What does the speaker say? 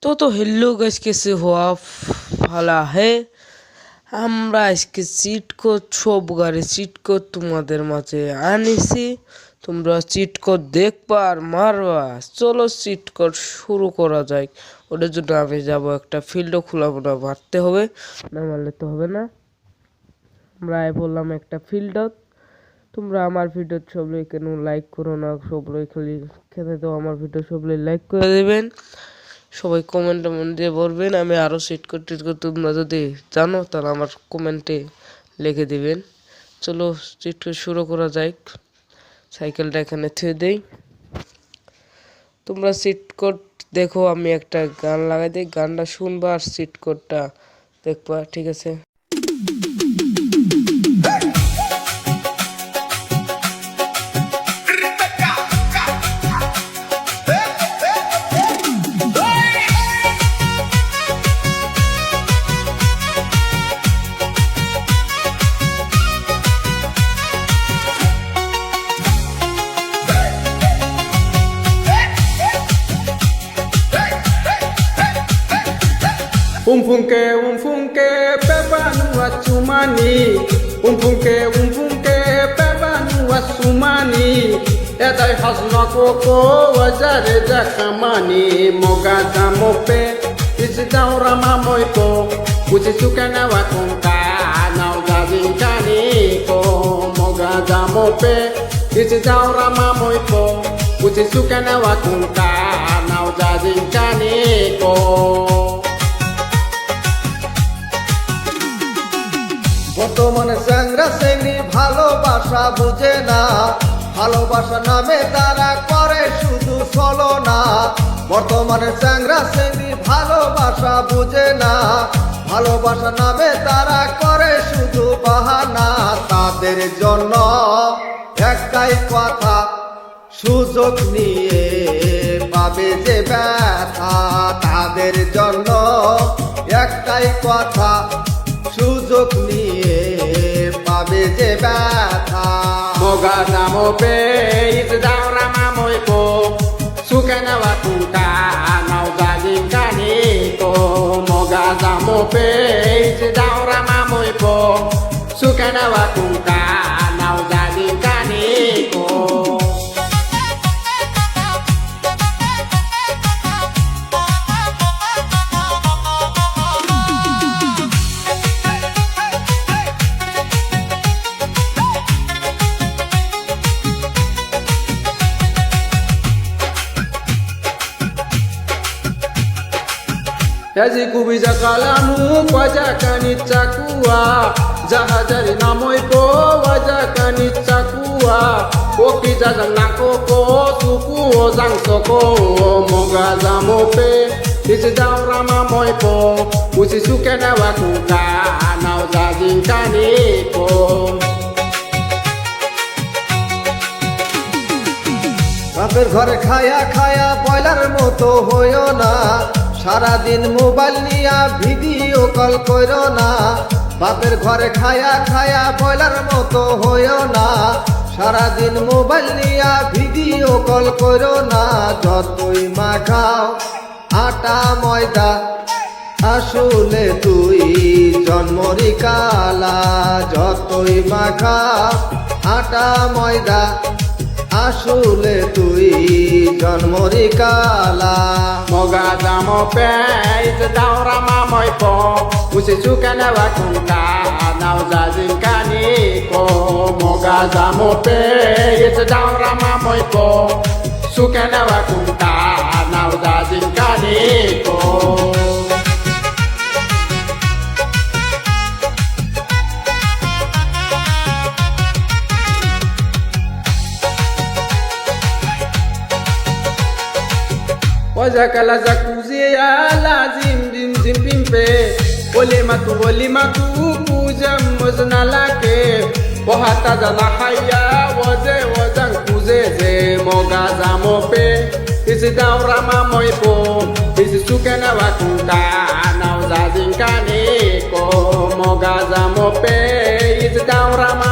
तो hello guys, कैसे हो आप? ভালো है। আমরা আজকে চিট কোড সব গাড়ি চিট কোড তোমাদের মাঝে আনিছি। তোমরা চিট কোড দেখবা আর মারবা। চলো চিট কোড শুরু করা যাক। ওটার জন্য আমি যাব একটা ফিল্ডও খোলাবো না, মারতে হবে, না মারলে তো হবে না। আমরা বললাম একটা ফিল্ডত। তোমরা আমার ভিডিও সবলাই কেন লাইক করো না? সবলাই খালি খেতে তো আমার ভিডিও সবলাই লাইক করে দেবেন। সবাই কমেন্টে দিয়ে বলবেন। আমি আরও সিট করতে তোমরা যদি জানো তাহলে আমার কমেন্টে লিখে দিবেন। চলো সিট শুরু করা যাক। সাইকেলটা এখানে থুয়ে দেই। তোমরা সিট কোড দেখো, আমি একটা গান লাগাই দিই, গানটা শুনবা আর সিট কোডটা দেখবা, ঠিক আছে? Umfunke pepa nua chumani. Umfunke pepa nua sumani. Edai hasna koko wajare jakamani. Moga jamope isi daura mamoiko. Uci sukana wakunka nau jazinkani ko. Moga jamope isi daura mamoiko. Uci sukana wakunka nau jazinkani ko. বর্তমানে চ্যাংরা চ্যাংড়ি ভালোবাসা বুঝে না, ভালোবাসা নামে তারা করে শুধু ছলনা। বর্তমানে চ্যাংরা চ্যাংড়ি ভালোবাসা বুঝে না, ভালোবাসা নামে তারা করে শুধু বাহানা। তাদের জন্য একটাই কথা, সুযোগ নিয়ে পাবে যে ব্যথা। তাদের জন্য একটাই কথা, সুযোগ নিয়ে পাবে যে ব্যথা। Moga jamope isi daura mamoiko. Sukana wakunka nau jazinkani ko. Moga jamope isi daura mamoiko. Sukana wakunka nau jazinkani ko. Yaji kubiza kalamu kwaja kanichakua. Jahajari namoiko waja kanichakua. Okija nako suku ozang soko. Moga jamope isi daura mamoiko. Usi sukena wakuka nau jazinkani ko. বাপের ঘরে খায়া খায়া boiler মতো হইও না, সারাদিন mobile নিয়া video call করো না। বাপের ঘরে খায়া খায়া বয়লার মতো হইও না, সারাদিন মোবাইল নিয়া ভিডিও কল করো না। যতই মাখাও আটা ময়দা, আসলে তুই জন্মরি কালা। যতই মাখাও আটা ময়দা, আসলে তুই জন্মরি কালা। Moga jamope isi daura mamoiko. Usi sukana wakunka nau jazinkani ko. Moga jamope isi daura mamoiko. Sukana wakunka nau jazinkani ko. Wajakala jakuzi ala zim zim pimpe. Ole matu puja muzna lake. Wahata jala haya waze wajang kuze ze. Moga jamope isi daura mamoiko. Isi sukana wakunka nau jazinkani ko. Moga jamope isi daura